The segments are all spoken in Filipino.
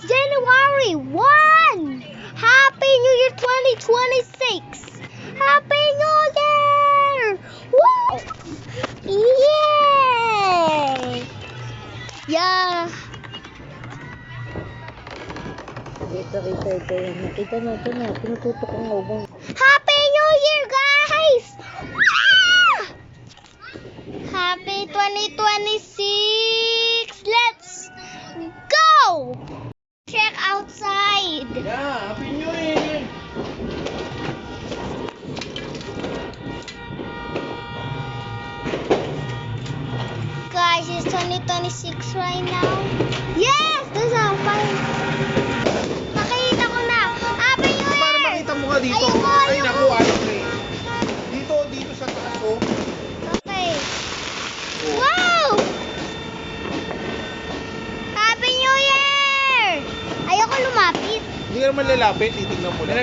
it's January 1! Happy New Year 2026! Happy New Year! Woo! Yay! Yeah! Kita na, pinututok ang ubong. Happy New Year, guys! Ah! Happy 2026! Let's go! Check outside. Yeah, Happy New Year! Guys, it's 2026 right now. Yes! There's a fire. Nakita ko na. Happy New Para Year! makita mo nga dito. Ayoko, Ay, ayoko. naku, ayok eh. Dito sa taas, oh. Okay. Wow! Happy New Year! Ayoko lumapit. Hindi ka naman lalapit, titignan mo lang.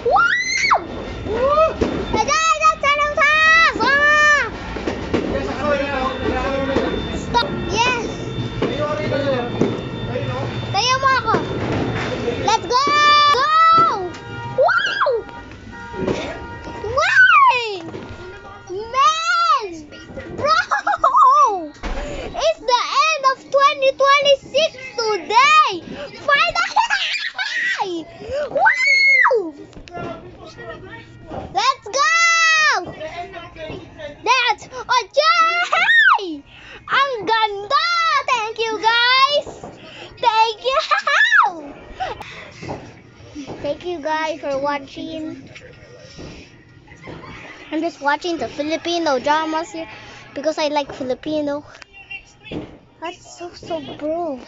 Wow! Woo! Aday! Sarang taas! Ah! Stop! Yes! Tayo mo ako. Let's go! Go! Wow! Wait! Man! Bro! It's the end of 2026 today! Finally! Wow! Let's go! That's okay! Ang ganda! Thank you, guys! Thank you! Thank you, guys, for watching. I'm just watching the Filipino dramas here because I like Filipino. That's so bro.